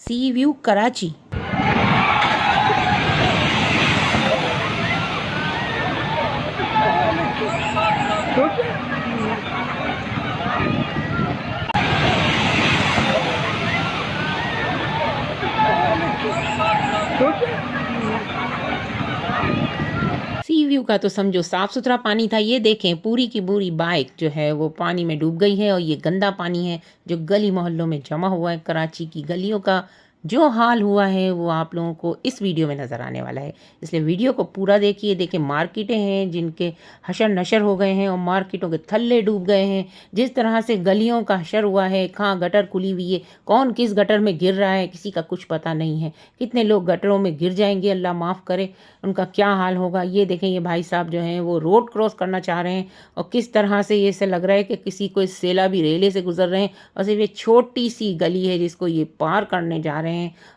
सी view Karachi. सी view का तो समझो साफ सुथरा पानी था। ये देखें पूरी की पूरी बाइक जो है वो पानी में डूब गई है, और ये गंदा पानी है जो गली मोहल्लों में जमा हुआ है। कराची की गलियों का जो हाल हुआ है वो आप लोगों को इस वीडियो में नज़र आने वाला है, इसलिए वीडियो को पूरा देखिए। देखिए मार्केटें हैं जिनके हशर नशर हो गए हैं और मार्केटों के थल्ले डूब गए हैं। जिस तरह से गलियों का हशर हुआ है, कहाँ गटर खुली हुई है, कौन किस गटर में गिर रहा है, किसी का कुछ पता नहीं है। कितने लोग गटरों में गिर जाएंगे, अल्लाह माफ़ करे, उनका क्या हाल होगा। ये देखें ये भाई साहब जो हैं वो रोड क्रॉस करना चाह रहे हैं, और किस तरह से ये से लग रहा है कि किसी को इस सैलाबी रेले से गुजर रहे हैं, और सिर्फ ये छोटी सी गली है जिसको ये पार करने जा रहे हैं,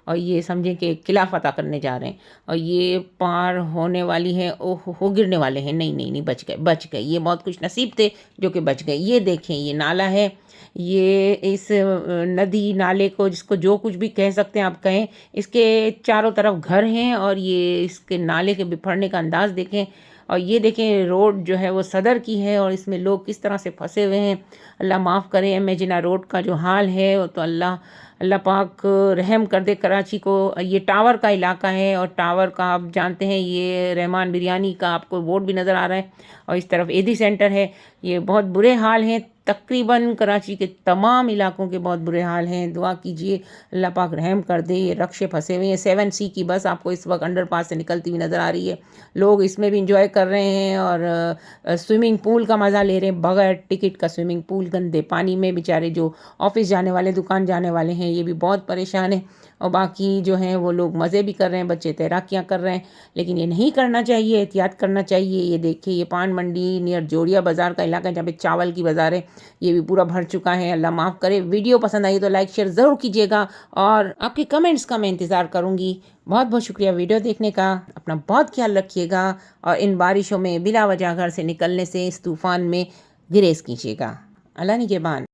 और ये समझें कि किला फतह करने जा रहे हैं, और ये पार होने वाली है। ओह हो गिरने वाले हैं। नहीं नहीं नहीं, बच गए बच गए, ये बहुत खुश नसीब थे जो कि बच गए। ये देखें ये नाला है, ये इस नदी नाले को जिसको जो कुछ भी कह सकते हैं आप कहें, इसके चारों तरफ घर हैं, और ये इसके नाले के बिफरने का अंदाज़ देखें। और ये देखें रोड जो है वो सदर की है, और इसमें लोग किस तरह से फंसे हुए हैं। अल्लाह माफ़ करे, एमेजिना रोड का जो हाल है वो तो अल्लाह अल्लाह पाक रहम कर दे कराची को। ये टावर का इलाका है, और टावर का आप जानते हैं ये रहमान बिरयानी का आपको बोर्ड भी नज़र आ रहा है, और इस तरफ एदी सेंटर है। ये बहुत बुरे हाल हैं, तकरीबन कराची के तमाम इलाकों के बहुत बुरे हाल हैं। दुआ कीजिए अल्लाह पाक रहम कर दे। ये रक्शे फंसे हुए हैं। 7C की बस आपको इस वक्त अंडरपास से निकलती हुई नज़र आ रही है। लोग इसमें भी इंजॉय कर रहे हैं, और स्विमिंग पूल का मज़ा ले रहे हैं, बगैर टिकट का स्विमिंग पूल गंदे पानी में। बेचारे जो ऑफिस जाने वाले दुकान जाने वाले हैं ये भी बहुत परेशान हैं, और बाकी जो हैं वो लोग मज़े भी कर रहे हैं, बच्चे तैराकियाँ कर रहे हैं। लेकिन ये नहीं करना चाहिए, एहतियात करना चाहिए। ये देखिए ये पान मंडी नियर जोड़िया बाज़ार का इलाका है जहाँ पे चावल की बाज़ार है, ये भी पूरा भर चुका है। अल्लाह माफ़ करे। वीडियो पसंद आई तो लाइक शेयर ज़रूर कीजिएगा, और आपके कमेंट्स का मैं इंतज़ार करूँगी। बहुत बहुत शुक्रिया वीडियो देखने का। अपना बहुत ख्याल रखिएगा, और इन बारिशों में बिला वजह घर से निकलने से, इस तूफ़ान में गुरेज कीजिएगा। अल्लाह निगहबान।